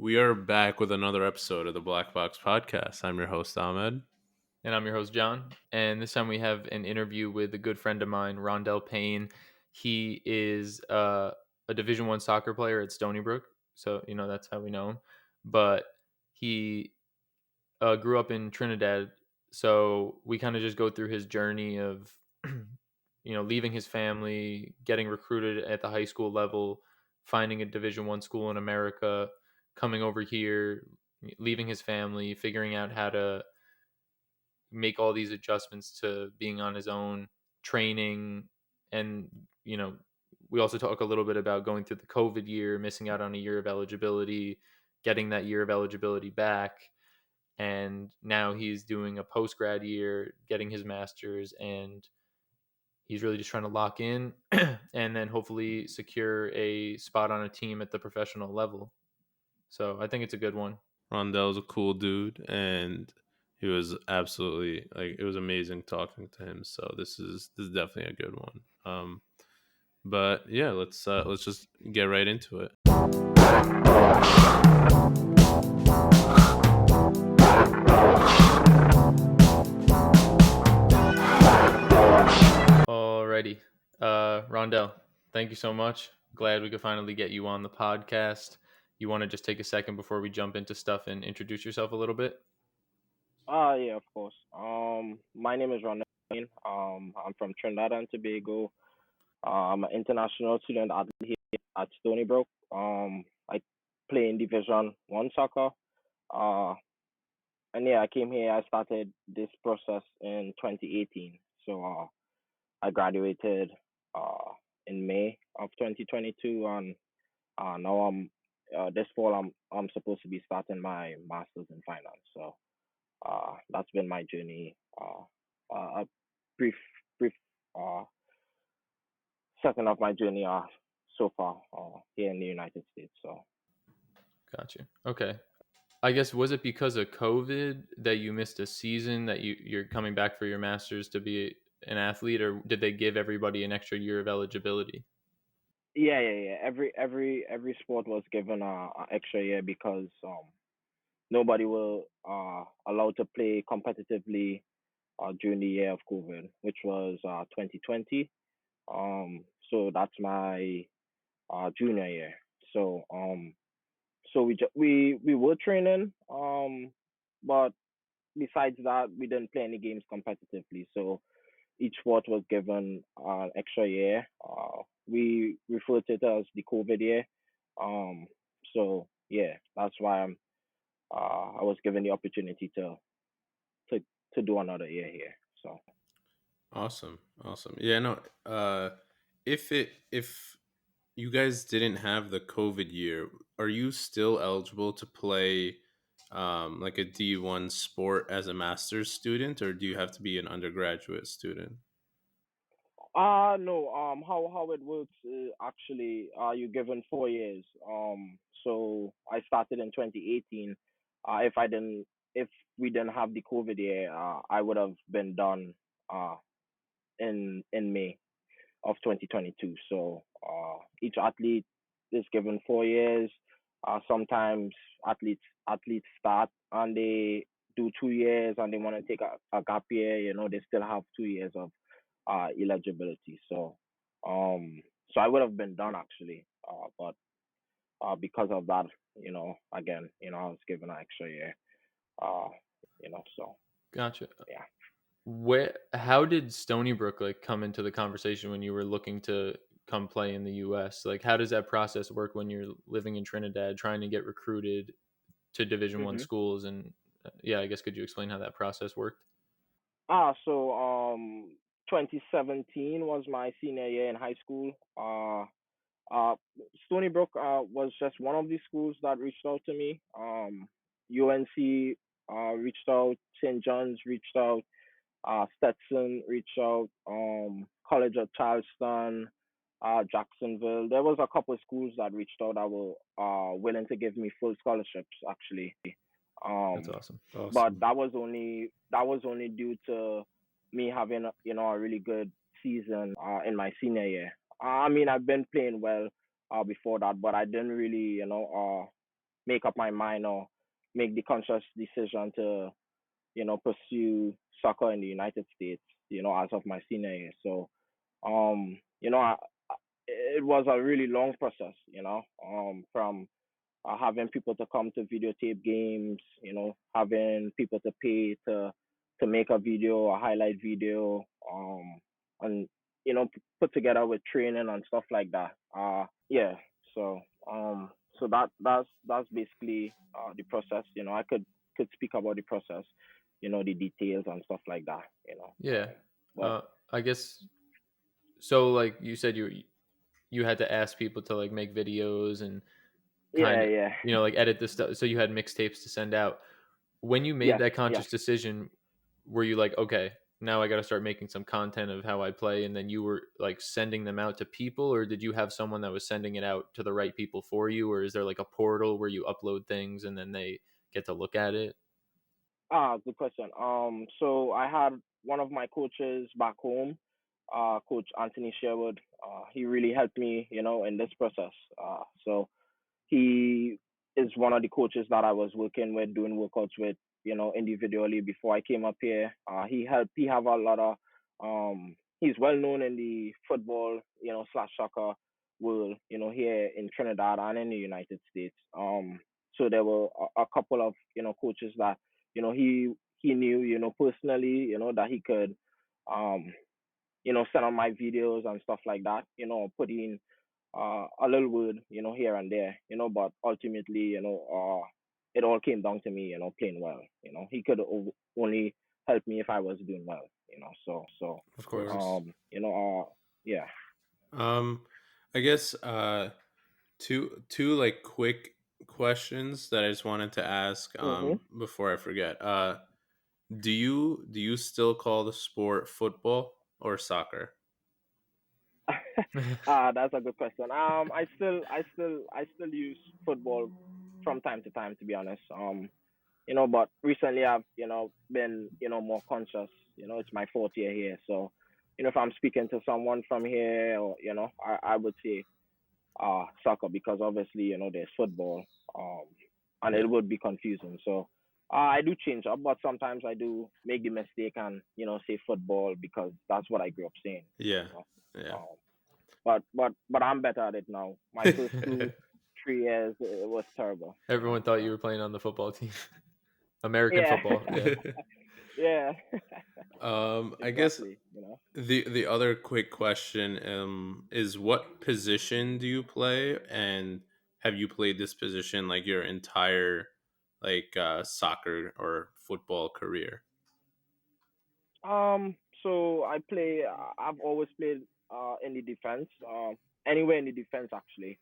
We are back with another episode of the Black Box Podcast. I'm your host, Ahmed. And I'm your host, John. And this time we have an interview with a good friend of mine, Rondell Payne. He is a Division One soccer player at Stony Brook, so that's how we know him. But he grew up in Trinidad, so we kind of just go through his journey of leaving his family, getting recruited at the high school level, finding a Division One school in America, coming over here, leaving his family, figuring out how to make all these adjustments to being on his own, training, and we also talk a little bit about going through the COVID year, missing out on a year of eligibility, getting that year of eligibility back, and now he's doing a post grad year, getting his master's, and he's really just trying to lock in and then hopefully secure a spot on a team at the professional level. So I think it's a good one. Rondell's a cool dude, and he was absolutely it was amazing talking to him. So this is definitely a good one. But yeah, let's just get right into it. Alrighty. Rondell, thank you so much. Glad we could finally get you on the podcast. You want to just take a second before we jump into stuff and introduce yourself a little bit? Yeah, of course. My name is Rondell Payne. I'm from Trinidad and Tobago. I'm an international student athlete here at Stony Brook. I play in Division One soccer. Uh, and yeah, I came here. I started this process in 2018. So I graduated uh in May of 2022, and now this fall I'm supposed to be starting my masters in finance. So that's been my journey. A brief, brief uh, second of my journey so far here in the United States. So Gotcha. Okay. I guess, was it because of COVID that you missed a season, that you're coming back for your master's to be an athlete, or did they give everybody an extra year of eligibility? yeah. Every sport was given a extra year because nobody will allowed to play competitively during the year of COVID, which was 2020. So that's my junior year. So we were training, but besides that, we didn't play any games competitively. So each sport was given an extra year. We refer to it as the COVID year. Um, so yeah, that's why I was given the opportunity to to do another year here. So Awesome. Yeah, no. If you guys didn't have the COVID year, are you still eligible to play like a D1 sport as a master's student, or do you have to be an undergraduate student? no, how it works is actually you're given 4 years. So I started in 2018. If I didn't, if we didn't have the COVID year, I would have been done uh in May of 2022. So each athlete is given 4 years. Sometimes athletes start and they do 2 years and they want to take a gap year. They still have 2 years of eligibility. So I would have been done actually, but because of that, again, I was given an extra year. Uh, so Gotcha. yeah. How did Stony Brook come into the conversation when you were looking to come play in the US? Like, how does that process work when you're living in Trinidad trying to get recruited to Division One hmm schools? And yeah, I guess, could you explain how that process worked? So 2017 was my senior year in high school. Uh, Stony Brook was just one of the schools that reached out to me. UNC reached out, St. John's reached out, Stetson reached out, College of Charleston, Jacksonville. There was a couple of schools that reached out that were willing to give me full scholarships actually. That's Um, awesome. but that was only due to me having a really good season in my senior year. I mean, I've been playing well before that, but I didn't really make up my mind or make the conscious decision to pursue soccer in the United States. As of my senior year. So it was a really long process. From having people to come to videotape games, having people to pay to make a video, a highlight video, and put together with training and stuff like that. Yeah. So that's basically the process. I could speak about the process, the details and stuff like that. Yeah. But I guess so. Like you said, you had to ask people to like make videos and yeah, kind of yeah, like edit this stuff. So you had mixtapes to send out. When you made yes, that yes. conscious decision, were you like, okay, now I got to start making some content of how I play, and then you were like sending them out to people, or did you have someone that was sending it out to the right people for you, or is there like a portal where you upload things and then they get to look at it? Good question. So I had one of my coaches back home, Coach Anthony Sherwood. He really helped me, in this process. So he is one of the coaches that I was working with, doing workouts with, individually before I came up here. He helped. He have a lot of. He's well known in the football, slash soccer world, here in Trinidad and in the United States. So there were a couple of, coaches that, he knew, personally, that he could, um, send on my videos and stuff like that, put in a little word, here and there, but ultimately, it all came down to me, playing well. He could only help me if I was doing well, so, Of course. yeah. Um, I guess two like quick questions that I just wanted to ask Mm-hmm. before I forget. Do you still call the sport football or soccer? That's a good question. I still use football from time to time, to be honest. But recently I've, been, more conscious. It's my fourth year here. So, if I'm speaking to someone from here or, I would say soccer because obviously, there's football. Um and Yeah. it would be confusing. So I do change up, but sometimes I do make the mistake and, say football because that's what I grew up saying. Yeah. You know. Yeah. Um but I'm better at it now. My first 2 3 years it was terrible. Everyone thought you So were playing on the football team. American yeah. football. Yeah. Yeah. I guess Exactly. the other quick question is what position do you play, and have you played this position like your entire like soccer or football career? So I play. I've always played in the defense. Anywhere in the defense actually.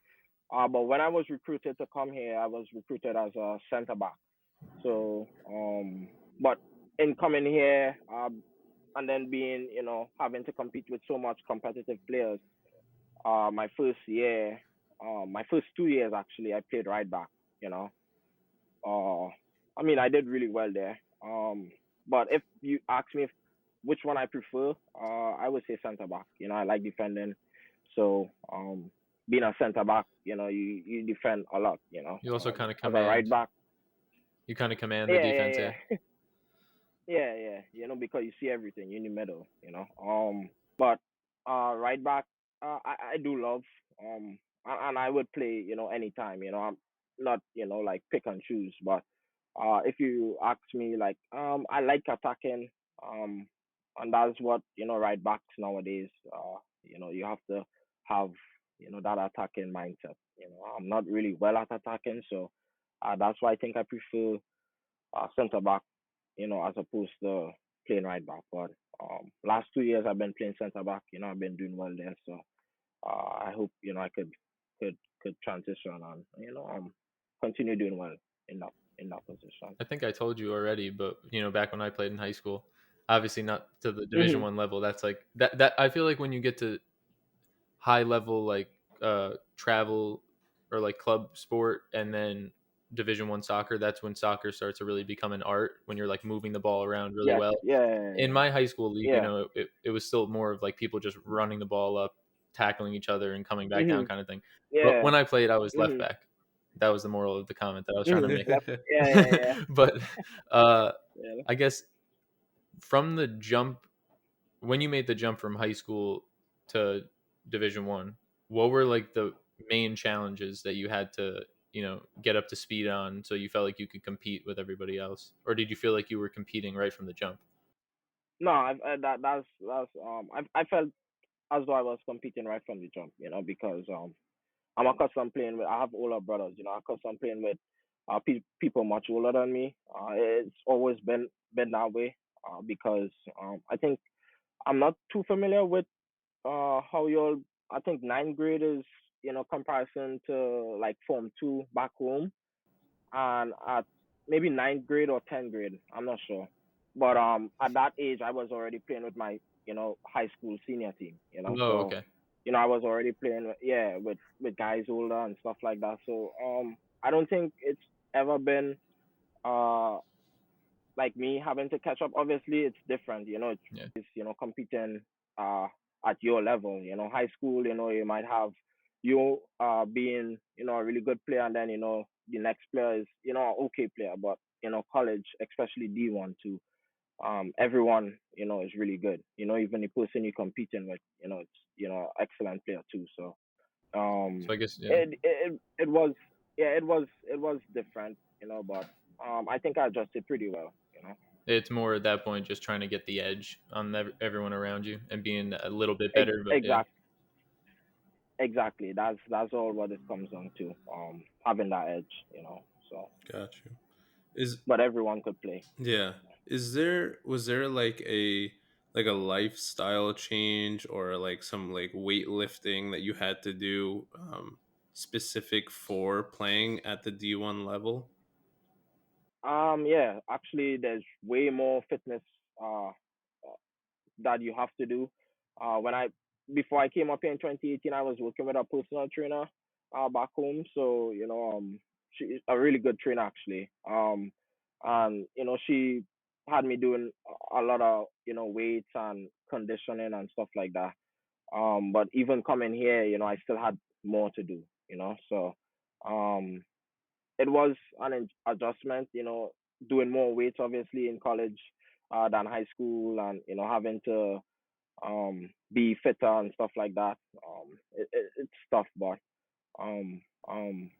But when I was recruited to come here, I was recruited as a center back. So but in coming here, and then being, having to compete with so much competitive players, my first year, my first 2 years actually, I played right back. You know, uh, I mean, I did really well there. But if you ask me which one I prefer, I would say center back. I like defending, so being a center back, you defend a lot. You also kind of As a right command. back, You kind of command the yeah, defense. yeah, Yeah. yeah. Yeah, yeah, because you see everything in the middle, But right back, I do love, and I would play, anytime, I'm not, like pick and choose, but if you ask me, like, I like attacking, and that's what, right backs nowadays, you have to have, that attacking mindset. I'm not really well at attacking, so that's why I think I prefer center back, as opposed to playing right back. But last 2 years I've been playing center back. I've been doing well there. So I hope I could transition and continue doing well in that position. I think I told you already, but back when I played in high school, obviously not to the Division Mhm. 1 level. That's like that. I feel like when you get to high level, like travel or like club sport, and then Division 1 soccer, that's when soccer starts to really become an art. When you're like moving the ball around really Yes. well. In Yeah. my high school league, Yeah. it was still more of like people just running the ball up, tackling each other, and coming back down Mhm. kind of thing. But Yeah. when I played, I was left Mhm. back. That was the moral of the comment that I was trying to Mhm. make. Yep. Yeah, yeah, yeah, But uh, yeah. I guess from the jump, when you made the jump from high school to Division 1, what were like the main challenges that you had to, get up to speed on so you felt like you could compete with everybody else? Or did you feel like you were competing right from the jump? No, I felt as though I was competing right from the jump, because I'm accustomed playing with. I have older brothers, accustomed playing with people much older than me. It's always been that way, because I think I'm not too familiar with how your I think ninth grade is comparison to like Form 2 back home, and at maybe ninth grade or 10th grade, I'm not sure. But at that age, I was already playing with my high school senior team. Oh, So okay. I was already playing with guys older and stuff like that. So I don't think it's ever been uh like me having to catch up. Obviously, it's different. Yeah. It's competing uh at your level. High school. You might have you being a really good player, and then the next player is an okay player. But college, especially D1 too. Everyone is really good. Even the person you're competing with, it's excellent player too. So So I guess, yeah, it was it was different. But I think I adjusted pretty well. it's more at that point just trying to get the edge on everyone around you and being a little bit Ex- better. But yeah, exact exactly. That's all what it comes down to. Having that edge. So Got you. Is but everyone could play. Yeah. Was there like a lifestyle change or like some like weightlifting that you had to do specific for playing at the D1 level? Yeah, actually, there's way more fitness uh that you have to do. When I Before I came up here in 2018, I was working with a personal trainer back home. So she's a really good trainer actually. And she had me doing a lot of weights and conditioning and stuff like that. But even coming here, I still had more to do. So um, it was an adjustment. Doing more weights obviously in college than high school, and having to be fitter and stuff like that. It's tough, but um um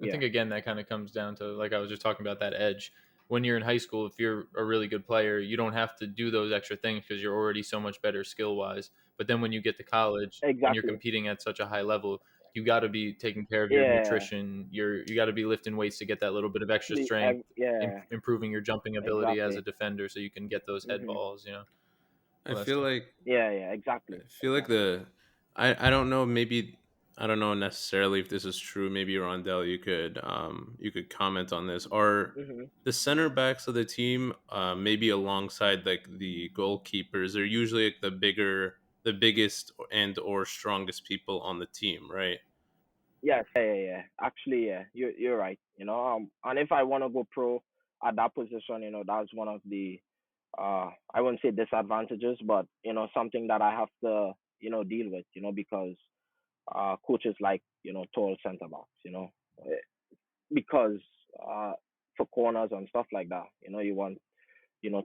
I yeah, think again that kind of comes down to, like I was just talking about, that edge. When you're in high school, if you're a really good player, you don't have to do those extra things because you're already so much better skill wise. But then when you get to college and you're exactly. competing at such a high level, you got to be taking care of your Yeah, nutrition. You got to be lifting weights to get that little bit of extra strength, yeah, improving your jumping ability as a exactly. defender, so you can get those head Mhm. balls. I All that feel stuff. like Yeah, yeah, I exactly, feel like exactly. I don't know, maybe I don't know necessarily if this is true. Maybe Rondell, you could comment on this. Are Mhm. the center backs of the team maybe alongside like the goalkeepers? They're usually like the biggest and or strongest people on the team, right? Yes, yeah, yeah, yeah. Actually, yeah, you're right. And if I want to go pro at that position, that's one of the I wouldn't say disadvantages, but something that I have to deal with, because coaches like tall center backs, eh, because uh for corners and stuff like that, you want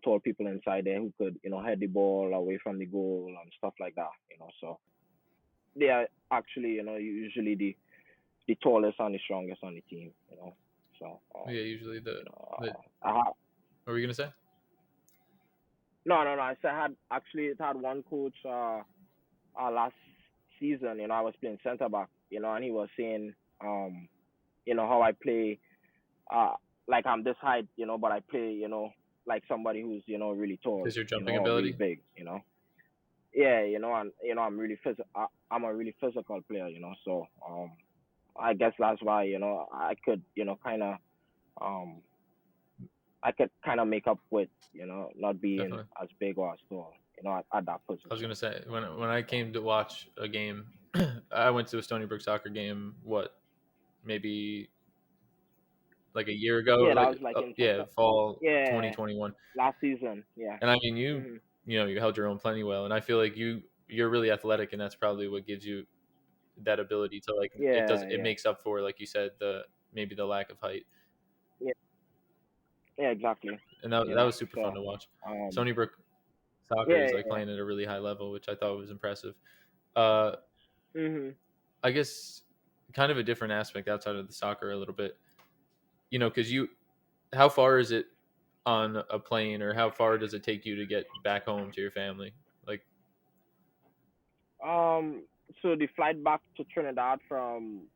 tall people inside there who could head the ball away from the goal and stuff like that, so they are actually usually the tallest and the strongest on the team, so Yeah, usually the I had what were you gonna say? no, I said I had actually it had one coach last season, I was playing center back, and he was saying um how I play uh like I'm this height, but I play, like somebody who's, really tall, Because your jumping or really ability. big, Yeah, and I'm really I'm a really physical player, so I guess that's why, I could, um I could kind of make up with, not being Definitely. as big or as tall, at that I was position. gonna say, when I So came to watch a game, I went to a Stony Brook soccer game. What, maybe like a year ago, yeah, that like was like in yeah, fall yeah, 2021. last season, yeah. And I mean, Hmm. you held your own plenty well, and I feel like you're really athletic, and that's probably what gives you that ability to, like, Yeah, it yeah. makes up for, like you said, the maybe the lack of height. Yeah, yeah, exactly. And that was super fun So to watch. um, Stony Brook soccer yeah, is like yeah. playing at a really high level, which I thought was impressive. Uh, Mhm. I guess kind of a different aspect outside of the soccer a little bit, because how far is it on a plane, or how far does it take you to get back home to your family? Like, Um, so the flight back to Trinidad from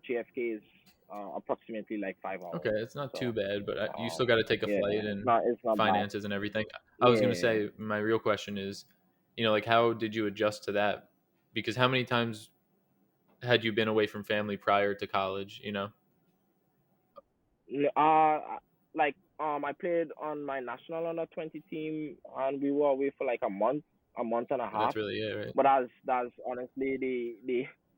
JFK is approximately like 5 hours. okay, it's not too So bad, but you still um, got to take a yeah, flight it's and not bad. finances and everything. I was gonna Yeah. say my real question is, like how did you adjust to that? Because how many times had you been away from family prior to college? Like I played on my national under 20 team, and we were away for like a month and a And that's half. really it, right? But that's honestly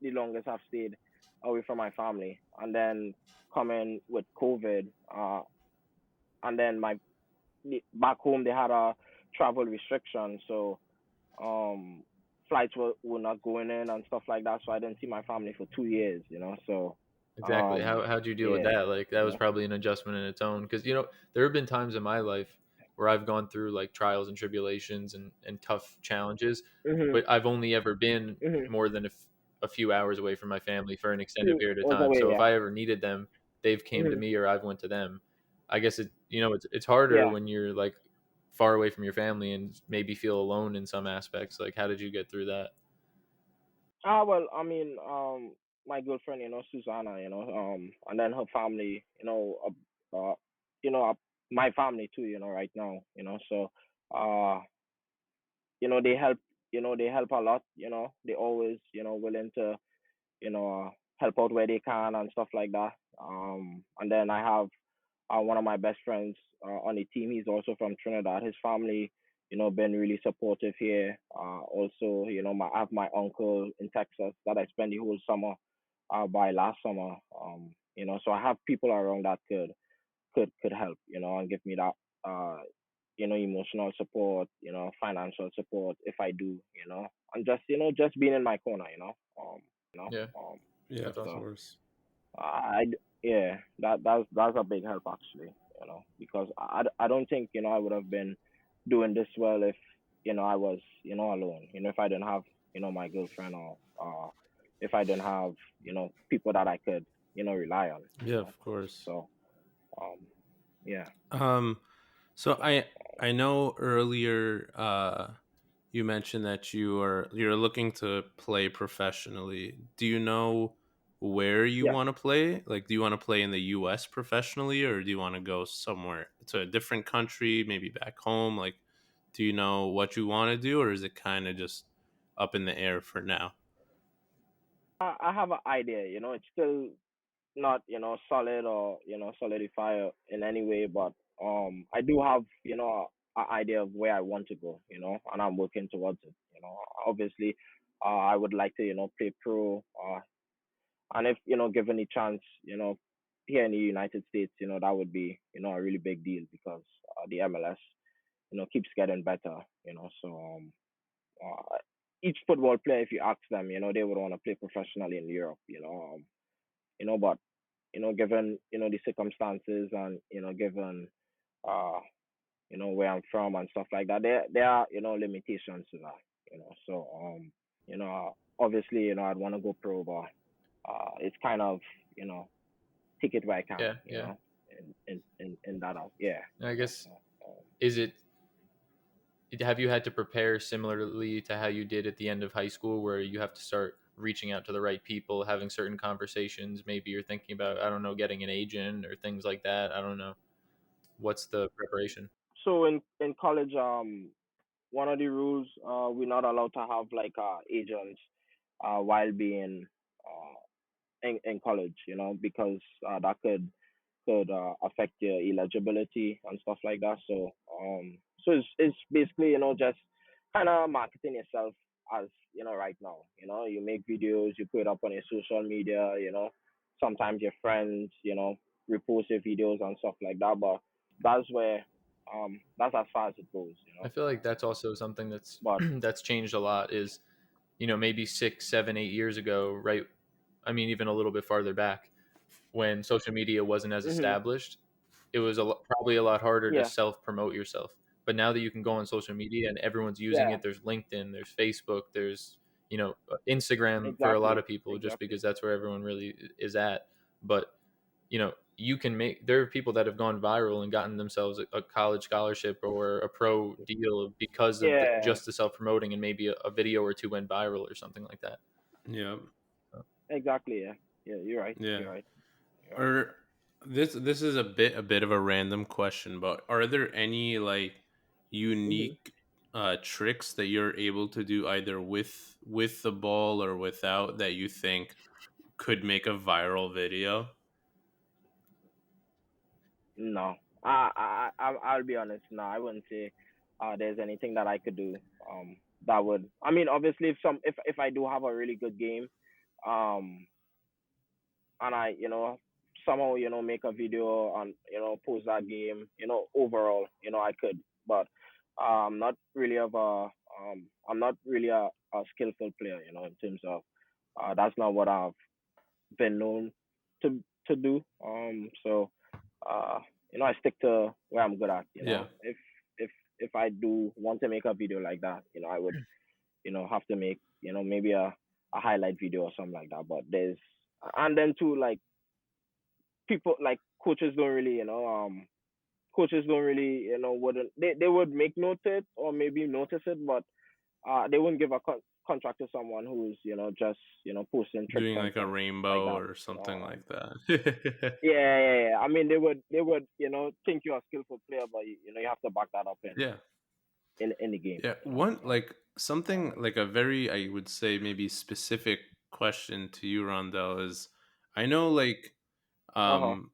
the longest I've stayed away from my family. And then coming with COVID, and then back home they had a travel restriction, so um flights were not going in and stuff like that. So I didn't see my family for 2 years. So Exactly. How'd you deal with yeah, that? Like that you was know. probably an adjustment in its own. Because there have been times in my life where I've gone through like trials and tribulations and tough challenges, Mhm. but I've only ever been Mhm. more than a few hours away from my family for an extended Two period of was time. away. So if Yeah. I ever needed them, they've came to Mhm. me or I've went to them. I guess it's harder Yeah. when you're like far away from your family and maybe feel alone in some aspects. Like how did you get through that? Well, I mean, my girlfriend, Susanna, and then her family, my family too, right now, so, uh, they help, they help a lot, they always, willing to, help out where they can and stuff like that. And then I have one of my best friends on the team. He's also from Trinidad. His family, been really supportive here. Also, I have my uncle in Texas that I spent the whole summer by last summer. So I have people around that could help, and give me that emotional support, financial support if I do, and just just being in my corner, Yeah, um, Yeah, that's of awesome. so course. yeah, that's a big help actually, because I don't think I would have been doing this well if I was alone. If I didn't have my girlfriend, or if I didn't have people that I could rely on. Yeah, of course. So um yeah. Um, so So I know earlier you mentioned that you're looking to play professionally. Do you know where you yeah. want to play? Like, do you want to play in the U.S. professionally, or do you want to go somewhere to a different country, maybe back home? Like, do you know what you want to do, or is it kind of just up in the air for now? I have an idea. It's still not solid or solidify in any way, but I do have an idea of where I want to go, and I'm working towards it. Obviously, I would like to play pro, and if given the chance, here in the United States, that would be a really big deal, because the MLS keeps getting better. So each football player, if you ask them, they would want to play professionally in Europe. But given the circumstances, and given uh where I'm from and stuff like that, there are limitations to that. So obviously I'd want to go pro, but it's kind of take it where I can. Yeah, yeah. In that out, yeah. I guess So is it have you had to prepare similarly to how you did at the end of high school, where you have to start reaching out to the right people, having certain conversations? Maybe you're thinking about, I don't know, getting an agent or things like that. I don't know. What's the preparation? so in college, one of the rules, we're not allowed to have like agents while being in college, because that could affect your eligibility and stuff like that. So it's basically just kind of marketing yourself as right now. You make videos, you put it up on your social media. Sometimes your friends repost your videos and stuff like that. But that's where that's as far as it goes. I feel like that's also something that's But that's changed a lot. Is maybe 6, 7, 8 years ago, right? I mean, even a little bit farther back, when social media wasn't as Mhm. established, it was probably a lot harder to Yeah. self promote yourself. But now that you can go on social media and everyone's using Yeah. it, there's LinkedIn, there's Facebook, there's Instagram for a lot Exactly. of people, just Exactly. because that's where everyone really is at. But you can make there are people that have gone viral and gotten themselves a college scholarship or a pro deal because of Yeah. just the self promoting, and maybe a video or two went viral or something like that. Yeah. Exactly. Yeah. Yeah. You're right. Yeah. You're right. You're right. Or this is a bit of a random question, but are there any like Mhm. unique tricks that you're able to do either with the ball or without that you think could make a viral video? No. I'll be honest. No, I wouldn't say there's anything that I could do that would. I mean, obviously, if I do have a really good game, um and I somehow make a video and post that game, overall, I could. But not really of a I'm not really a skillful player, in terms of that's not what I've been known to do. So uh, I stick to where I'm good at. Yeah. If if I do want to make a video like that, I would, have to make, maybe a highlight video or something like that. But there's and then too, like, people, like, coaches don't really, wouldn't, they would make note it or maybe notice it, but they wouldn't give a contract to someone who's, just, posting trick Doing like a content like rainbow that. or something like that. Yeah, yeah, yeah. I mean, they would, think you're a skillful player, but you have to back that up in Yeah. in the game. Yeah, one like something like a very, I would say, maybe specific question to you, Rondell, is I know like Uh huh. um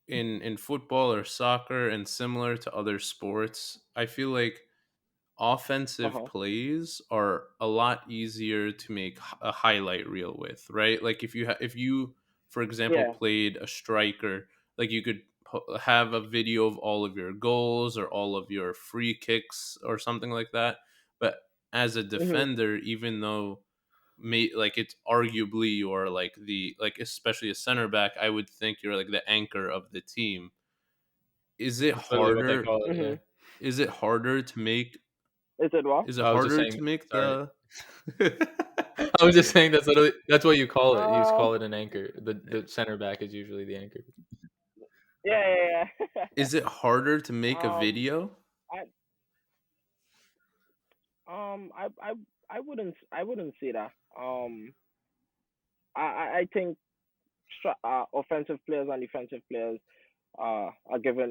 in football or soccer and similar to other sports, I feel like Uh offensive huh. plays are a lot easier to make a highlight reel with, right? Like if you, for example, Yeah. played a striker, like you could have a video of all of your goals or all of your free kicks or something like that. But as a Mhm. defender, even though like it's arguably you're like the, like especially a center back, I would think you're like the anchor of the team. Is it That's literally what they harder? call it. Yeah. Mhm. Is it harder to make Is it what? is it I was just harder saying. to make Sorry. the I was just saying that's what you call it. You just Uh. call it an anchor. The center back is usually the anchor. Yeah. Yeah. Yeah. Is it harder to make a um. video? I. I. I wouldn't say that. I think offensive players and defensive players are given,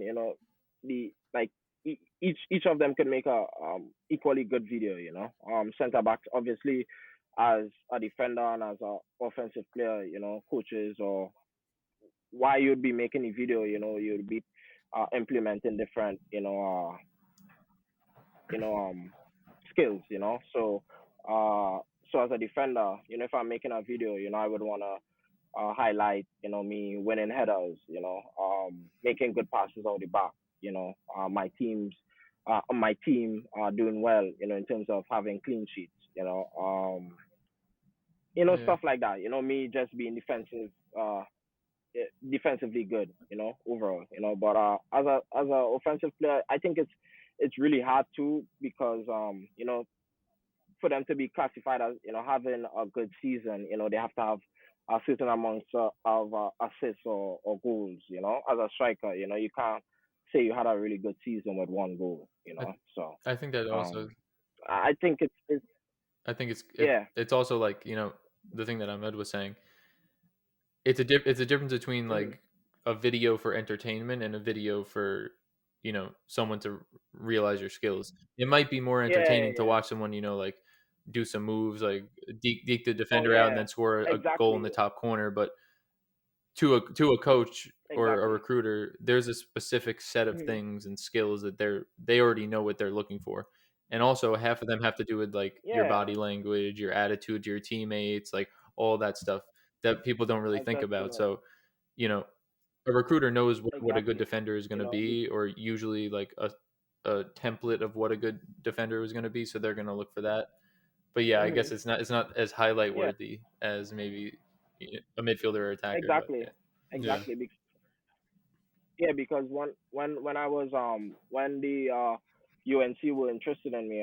the, like, each of them could make a equally good video. Center backs, obviously, as a defender and as a offensive player, coaches, or why you'd be making a video, you'd be implementing different, you know um skills. Uh so as a defender, if I'm making a video, I would want to highlight, me winning headers, making good passes out the back, my team are doing well, in terms of having clean sheets, Yeah. stuff like that. Me just being defensively good, overall, But as a offensive player, I think it's really hard too, because for them to be classified as, having a good season, they have to have a certain amount of assists or goals. As a striker, you can't say you had a really good season with one goal. I, So I think that also. I think it's I think yeah. it's also like the thing that Ahmed was saying. It's a difference between Hmm. like a video for entertainment and a video for someone to realize your skills. It might be more Yeah, yeah, entertaining to yeah. watch someone like do some moves, like deke the Oh defender out and yeah, then score a goal in exactly, the top corner. But to a coach or a exactly. recruiter, there's a specific set of Hmm. things and skills that they already know what they're looking for. And also half of them have to do with like your Yeah, body language, your attitude to your teammates, like all that stuff that people don't really think that's about. So, you know, a recruiter knows what a good exactly. defender is going You to know, be, or usually like a template of what a good defender is going to be. So they're going to look for that. But yeah, I hmm guess it's not as highlight yeah, worthy as maybe a midfielder or attacker. But exactly, yeah. Yeah. exactly. Yeah, because when I was when the UNC were interested in me,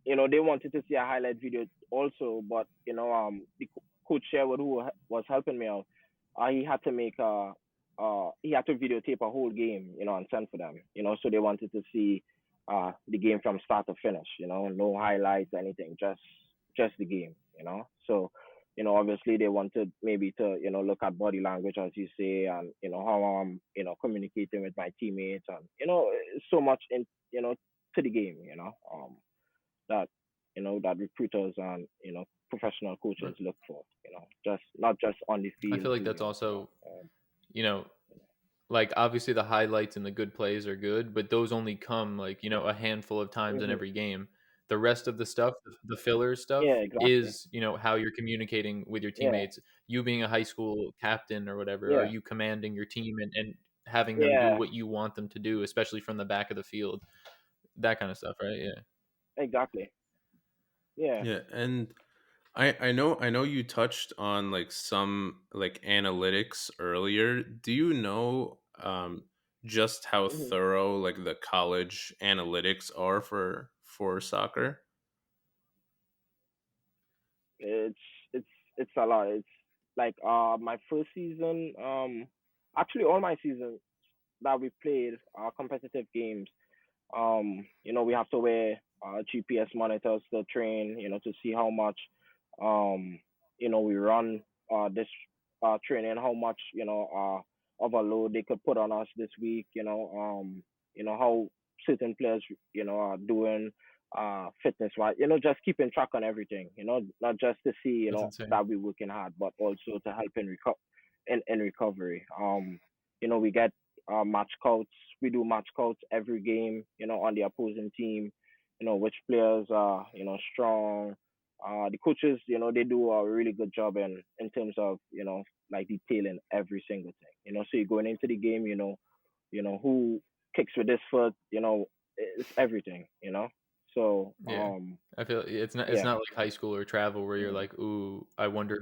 they wanted to see a highlight video also, but the coach Sherwood who was helping me out, he had to make he had to videotape a whole game, and send for them, so they wanted to see the game from start to finish, no highlights, anything, just the game, so obviously they wanted maybe to, look at body language, as you say, and, how I'm, communicating with my teammates and, so much in, to the game, that, that recruiters and, professional coaches Right. look for, just not just on the I field feel like too, that's also, Um, you know, like obviously the highlights and the good plays are good, but those only come like, a handful of times in mhm. every game. The rest of the stuff, the filler stuff Yeah, exactly. is, how you're communicating with your Yeah, teammates. You being a high school captain or whatever, are yeah, you commanding your team and having them do yeah, what you want them to do, especially from the back of the field? That kind of stuff, right? Yeah. exactly. Yeah. Yeah, and I know you touched on like some like analytics earlier. Do you know just how hmm thorough like the college analytics are for soccer? It's it's it's a lot. It's like my first season, actually all my seasons that we played competitive games. We have to wear GPS monitors to train, to see how much, um, we run this training, how much, of a load they could put on us this week, how certain players, are doing fitness wise, just keeping track on everything, not just to see, That's insane. that we're working hard, but also to help in recovery. We get match counts. We do match counts every game, on the opposing team, which players are, strong. The coaches, they do a really good job in terms of, like detailing every single thing. So you're going into the game, who kicks with this foot, it's everything, So Yeah. I feel it's yeah. not like high school or travel where you're Mm. like, "Ooh, I wonder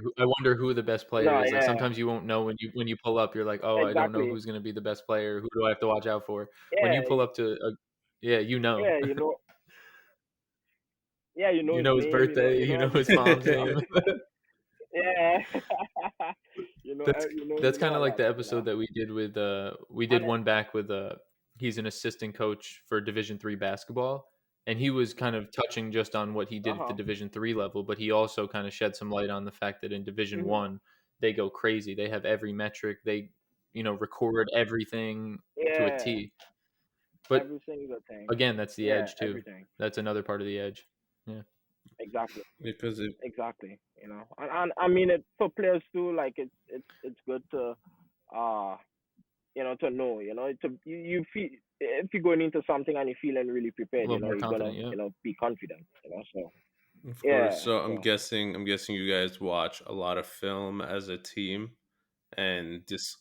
who the best player No, is." Like yeah, sometimes you won't know when you pull up, you're like, "Oh, I don't know exactly. who's going to be the best player. Who do I have to watch out for?" When Yeah, you pull up to a yeah, you know. yeah, yeah, You his know his name, birthday, you know his everything, mom's name. Yeah. That's You that's know kind of all like that, the episode that we did with we did And one back with he's an assistant coach for Division 3 basketball, and he was kind of touching just on what he did at the uh-huh. Division 3 level, but he also kind of shed some light on the fact that in Division hmm 1 they go crazy. They have every metric. They record everything to a Yeah, T. But every single thing. again, that's the Yeah, edge too. everything. That's another part of the edge. Yeah. Exactly. Because it Exactly. And I mean it for players too, like it's good to uh to know, you feel if you're going into something and you're feeling really A prepared, little more you're gonna, confident, yeah. be confident, so of course. yeah, So so I'm guessing you guys watch a lot of film as a team and just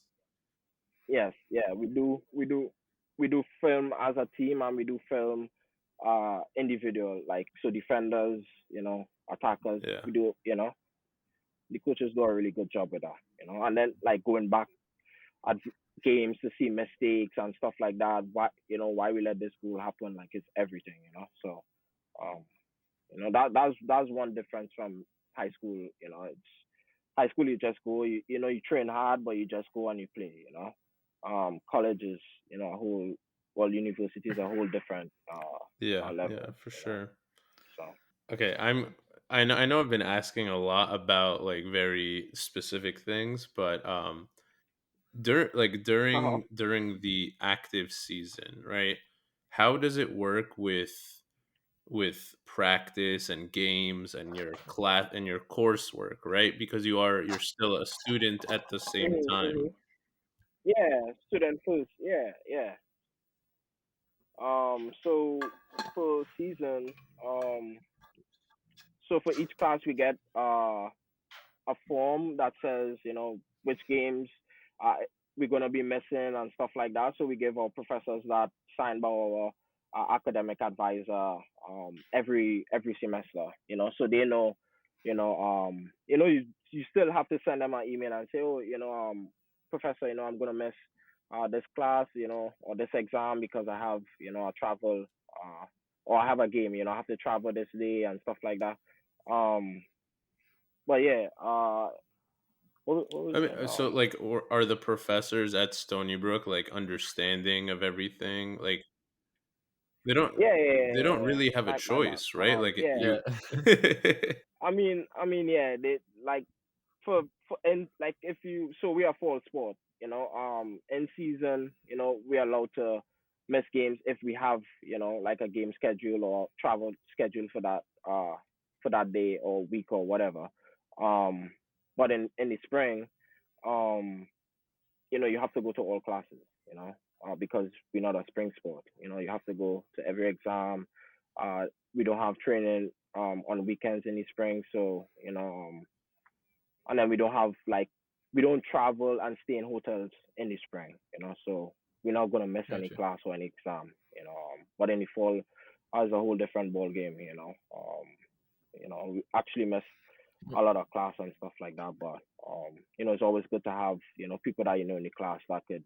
yes, yeah, we do film as a team, and we do film individual, like, so defenders, attackers, yeah. we do, the coaches do a really good job with that, and then like going back at games to see mistakes and stuff like that, why we let this goal happen, like it's everything, so um that's one difference from high school, it's high school, you just go, you train hard, but you just go and you play, college is, a whole, well, university is a whole different Yeah, yeah, level, for sure. so Okay, I know I've been asking a lot about like very specific things, but uh-huh. during the active season, right? How does it work with practice and games and your class and your coursework, right? Because you're still a student at the same time. hmm Yeah, student first, yeah, yeah. So for season, um so for each class we get a form that says, which games uh, we're gonna be missing and stuff like that. So we give our professors that, signed by our academic advisor, every semester. So they know, you still have to send them an email and say, oh, professor, I'm gonna miss this class, or this exam because I have, a travel, or I have a game, I have to travel this day and stuff like that. Um, but yeah, what was I mean, it? so like, or are the professors at Stony Brook like understanding of everything? Like, they don't Yeah, yeah, yeah, they yeah, don't yeah. really have a My bad. choice, right? Like Yeah. you. Yeah. Yeah. They like for and like if you so we are fall sport, in season, we are allowed to miss games if we have, like a game schedule or travel schedule for that day or week or whatever. Um, but in the spring, um, you have to go to all classes, because we're not a spring sport. You have to go to every exam. We don't have training on weekends in the spring, so and then we don't have like we don't travel and stay in hotels in the spring, so we're not gonna miss any Gotcha. class or any exam, but in the fall, as a whole different ball game, we actually miss a lot of class and stuff like that, but it's always good to have people that in the class that could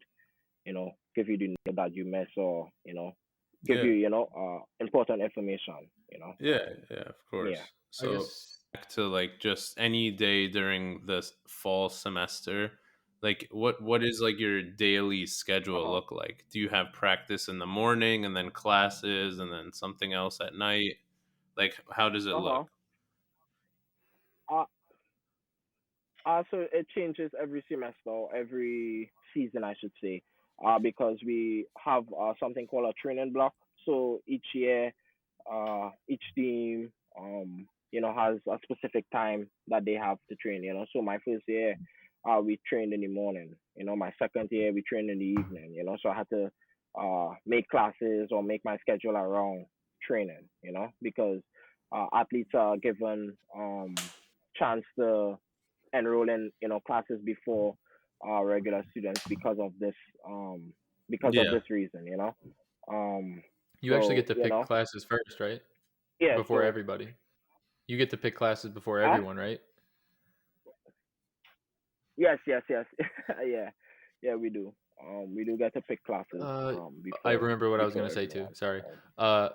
give you the note that you miss, or give Yeah, you important information, yeah, yeah. Of yeah. course. I So guess. back to like just any day during the fall semester, like what is like your daily schedule Uh-huh. look like? Do you have practice in the morning and then classes and then something else at night? Like, how does it look? Uh-huh. Uh, so it changes every semester, every season, I should say, because we have something called a training block. So each year, each team, has a specific time that they have to train. So my first year, we trained in the morning. My second year, we trained in the evening. So I had to make classes or make my schedule around training. Because athletes are given chance to enroll in classes before regular students because of Yeah. this reason, um You actually so get to pick classes first, right? yeah, Before so everybody. You get to pick classes before uh everyone, right? yes yeah, we do, we do get to pick classes Uh, I before remember what I was gonna say too. everyone. Sorry. Uh,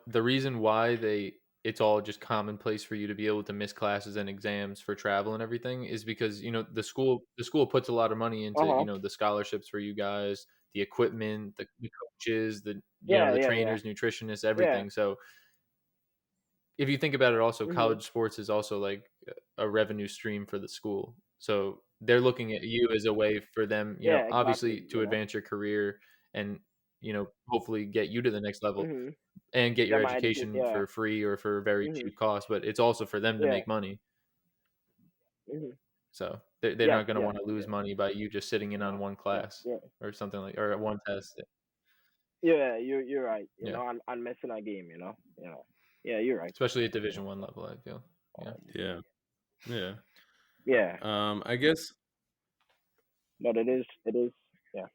the reason why it's all just commonplace for you to be able to miss classes and exams for travel and everything is because the school puts a lot of money into Uh-huh. the scholarships for you guys, the equipment, the coaches, Yeah, the yeah, yeah, trainers, nutritionists, yeah. everything. So if you think about it, also Mhm. college sports is also like a revenue stream for the school. So they're looking at you as a way for them, Yeah, exactly, obviously to advance your career and hopefully get you to the next level Mhm. and get Yeah, your my educate, education yeah. for free or for very Mhm. cheap cost. But it's also for them to Yeah. make money. Mhm. So they're Yes, not going to yes, want to lose yes. money by you just sitting in on one Yeah, class yeah. or something or one test. Yeah, you're right. Yeah, I'm missing a game. Yeah, you're right. especially at Division 1 level, I feel. Yeah. Yeah. Yeah. Yeah, I guess. but it is. Yeah,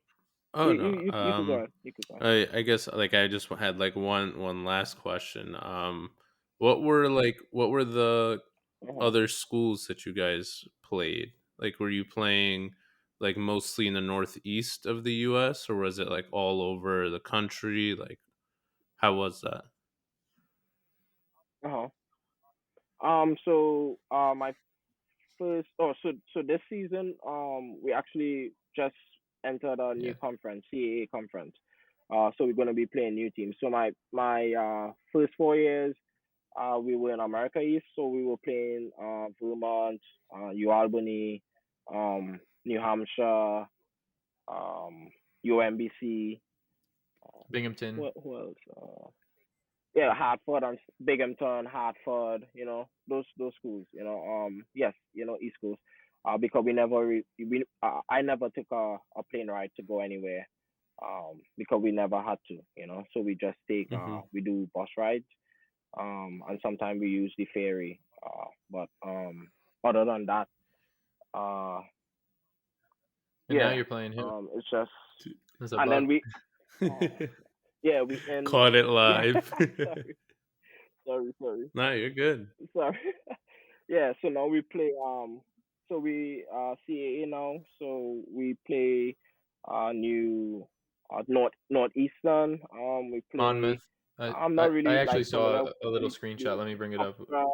Oh you no. you you, you could go on. You could go on. I guess like I just had like one last question. What were the Uh-huh. other schools that you guys played? Like, were you playing like mostly in the northeast of the U.S. or was it like all over the country? Like, how was that? Uh-huh. So my first. So this season, we actually just entered a new Yeah. conference, CAA conference. So we're gonna be playing new teams. So my first 4 years, we were in America East, so we were playing Vermont, New Albany, New Hampshire, um, UMBC. Binghamton. Who else? Yeah, Hartford and Binghamton, Hartford. Those schools. Yes, East Coast. Because I never took a plane ride to go anywhere. Because we never had to. So we just Hmm. we do bus rides. And sometimes we use the ferry. But other than that, uh, And now yeah, you're playing who? it's just, As a and then buck. yeah, we in, Caught it yeah, live. sorry, sorry, sorry, No, you're good. sorry. Yeah, so now we play So we CAA now. So we play new Northeastern. We play. Monmouth. I'm I not I really actually like saw familiar with a little screenshot. the Let me bring it up. Opera.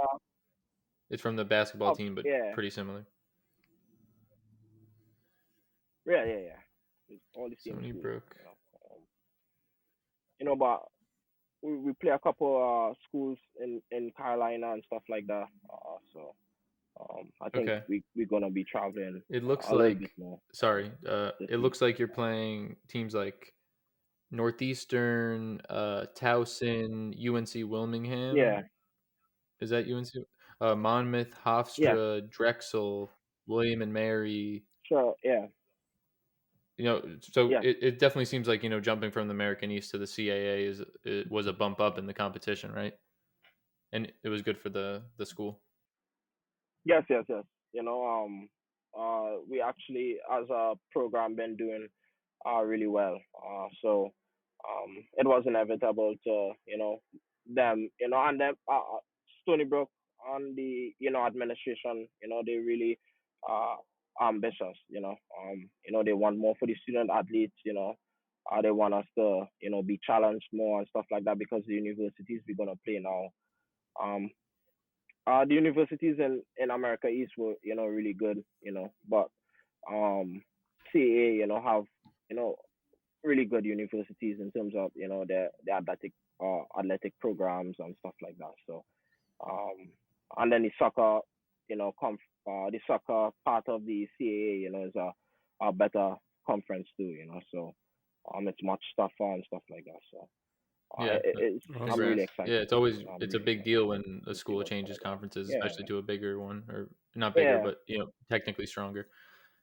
It's from the basketball team, but Yeah, pretty similar. yeah. It's all the same Stony school, Brook. but we play a couple schools in Carolina and stuff like that. So I think Okay. we're gonna be traveling It looks a little bit like more sorry. this It looks season. like you're playing teams like Northeastern, Towson, UNC Yeah, Wilmingham. Is that UNC? Monmouth, yeah, Hofstra, Drexel, William and Mary. sure, yeah, So yeah. it definitely seems like jumping from the American East to the CAA was a bump up in the competition, right? And it was good for the school. Yes. We actually, as a program, been doing really well. So it was inevitable to, them, and then Stony Brook on the, administration, they really uh ambitious, they want more for the student athletes, they want us to, be challenged more and stuff like that because the universities we're gonna play now. Um, the universities in America East were, really good, but um, CA, have, you know, really good universities in terms of, their athletic programs and stuff like that. So, um, and then the soccer, the soccer part of the CAA, is a better conference too, So, it's much tougher and stuff like that. So, Yeah, I'm Awesome. really congrats. Yeah, excited. it's a I'm really big excited deal when a to see school what's changes gonna go on. conferences, Yeah, especially to a bigger one, or not bigger, yeah, but technically stronger.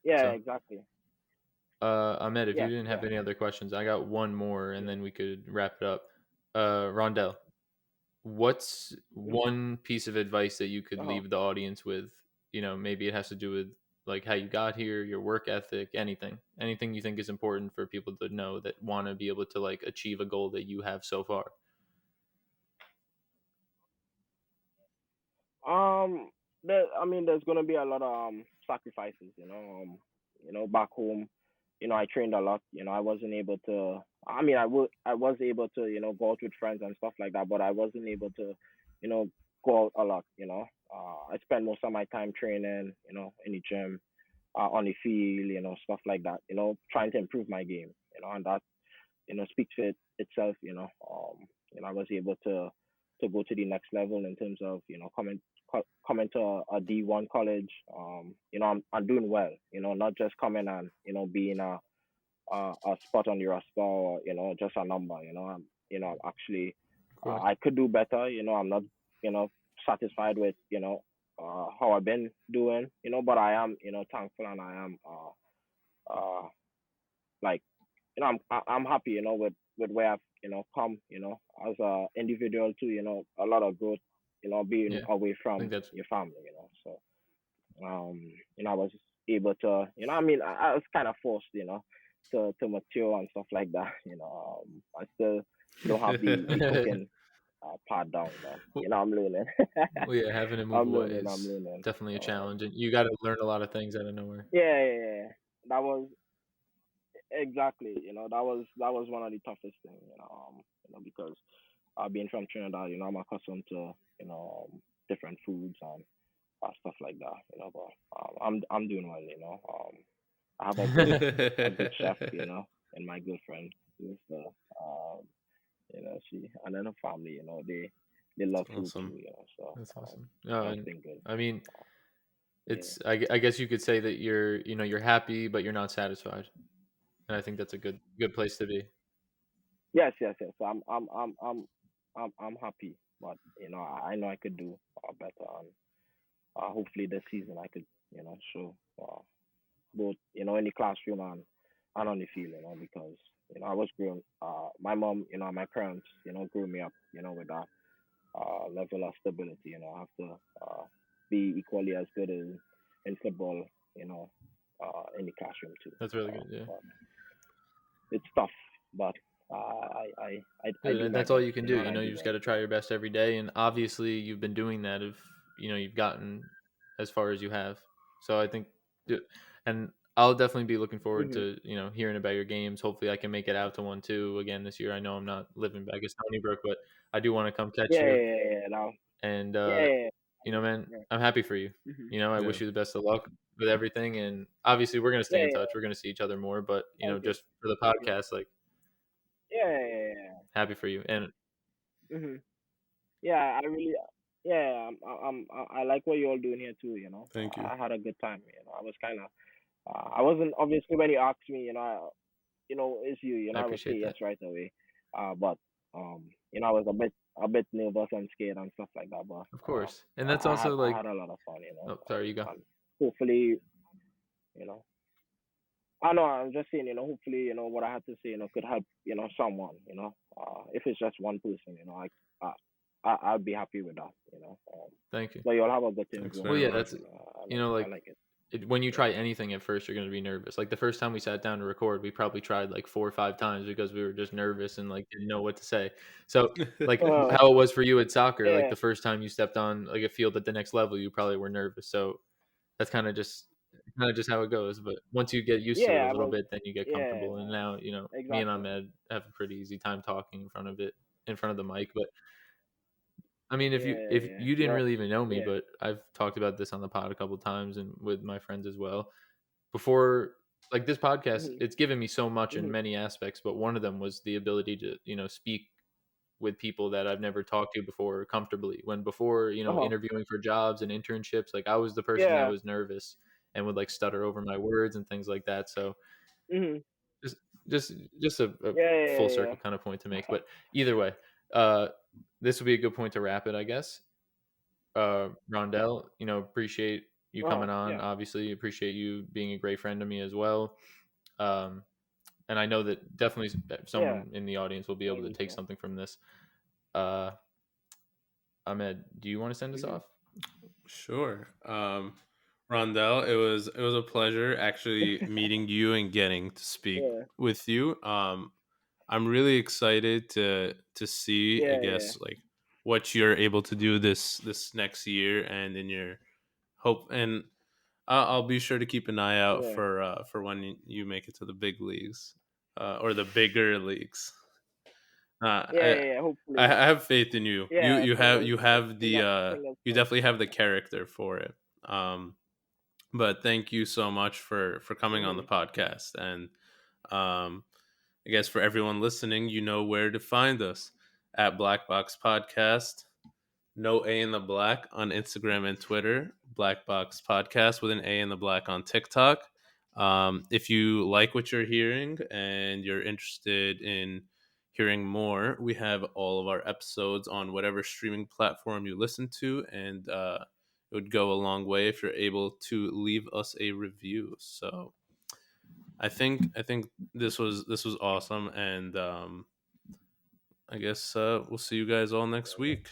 yeah, So, exactly. Ahmed, if you Yeah, didn't have yeah. any other questions, I got one more, and Yeah. then we could wrap it up. Rondell, what's Mm-hmm. one piece of advice that you could Uh-huh. leave the audience with? Maybe it has to do with like how you got here, your work ethic, anything you think is important for people to know that want to be able to like achieve a goal that you have so far. There's gonna be a lot of sacrifices, back home, I trained a lot, I wasn't able to. I was able to, go out with friends and stuff like that, but I wasn't able to, go out a lot, I spent most of my time training, in the gym, on the field, stuff like that, trying to improve my game, and that, speaks for itself, I was able to go to the next level in terms of, coming to a D1 college. I'm doing well, not just coming and, being a spot on the roster or, just a number, I'm actually, Of course. I could do better, I'm not, satisfied with, how I've been doing, but I am, thankful, and I am, like, I'm happy, with where I've, come, as a individual too, a lot of growth, being Yeah, away I think from that's your family, I was able to, I was kind of forced, to mature and stuff like that, I still don't have the cooking part down, but, well, I'm learning. well, yeah, having to move I'm away learning, I'm is learning. definitely a challenge, and you got to learn a lot of things out of nowhere. Yeah. That was exactly, that was one of the toughest things, because being from Trinidad, I'm accustomed to, different foods and stuff like that, but I'm doing well, I have a good chef, and my girlfriend, who's she, and then her family, they love food too, Awesome. so That's awesome. No, that's and been good. I mean, Yeah. I guess you could say that you're happy, but you're not satisfied, and I think that's a good place to be. Yes. So I'm happy, but I know I could do better, and hopefully this season I could, show both, in the classroom and on the field, because I was grown. My mom, my parents, grew me up, with that level of stability. I have to be equally as good in football, in the classroom too. That's really good. Yeah. But it's tough, but I Yeah, do my that's all best, you can do. and I You do just well. got to try your best every day, and obviously you've been doing that. If you've gotten as far as you have. So I think, and I'll definitely be looking forward Mhm. to hearing about your games. Hopefully, I can make it out to one too again this year. I know I'm not living back at Stony Brook, but I do want to come catch Yeah, you. yeah, yeah. Now, And yeah, yeah, man, yeah. I'm happy for you. Mhm. I Yeah. wish you the best of luck with everything. And obviously, we're gonna stay Yeah, in yeah. touch. We're gonna see each other more. But Thank you. just for the Mhm. podcast, like Yeah, yeah, yeah. happy for you. And Mhm. Yeah, I really, yeah, I like what you're all doing here too. Thank you. I had a good time. I was kind of, I wasn't obviously when you asked me, it's you. I I would say appreciate yes that, right away. But I was a bit nervous and scared and stuff like that. But of course. And that's I had also I like, had a lot of fun. oh, sorry, you go. And hopefully, you know. I know. I'm just saying, hopefully, what I had to say, could help, someone, if it's just one person, I'd be happy with that, Thank you. but you'll have a good things Thanks going Well, very yeah, on, much. that's I like like it. when you Yeah. try anything at first, you're going to be nervous. Like the first time we sat down to record, we probably tried like 4 or 5 times because we were just nervous and like didn't know what to say. So, like Uh, how it was for you at soccer, like yeah, the first time you stepped on like a field at the next level, you probably were nervous. So that's kind of just how it goes. But once you get used to it a yeah, little bit, then you get yeah, comfortable. And now, me and exactly. Ahmed have a pretty easy time talking in front of the mic. But I mean, Yeah, if yeah, you didn't you're, really even know me, yeah, but I've talked about this on the pod a couple times and with my friends as well. Before, like this podcast, hmm it's given me so much in hmm many aspects, but one of them was the ability to, speak with people that I've never talked to before comfortably. When before, uh-huh, interviewing for jobs and internships, like I was the person that yeah, was nervous and would like stutter over my words and things like that. So hmm just just just a yeah, full yeah, circle kind of point to make. But either way, uh, this would be a good point to wrap it, I guess. Rondell, appreciate you uh-huh, coming on. yeah, Obviously, appreciate you being a great friend to me as well. Um, and I know that definitely yeah, someone in the audience will be able thank to you, take sir. something from this. Uh, Ahmed, do you want to send us hmm off? Sure. Rondell, it was a pleasure actually meeting you and getting to speak Yeah, with you. I'm really excited to see, I yeah, yeah, guess, like what you're able to do this next year and in your hope. And I'll be sure to keep an eye out yeah, for when you make it to the big leagues, or the bigger leagues. Uh, yeah, I yeah, I hopefully. have faith in you. You Yeah, you have fingers, you have the fingers you crossed. definitely have the character for it. But thank you so much for coming on the hmm podcast. And um, I guess for everyone listening, you know where to find us at Black Box Podcast. No A in the Black on Instagram and Twitter. Black Box Podcast with an A in the Black on TikTok. If you like what you're hearing and you're interested in hearing more, we have all of our episodes on whatever streaming platform you listen to, and it would go a long way if you're able to leave us a review. So I think this was awesome, and I guess we'll see you guys all next week.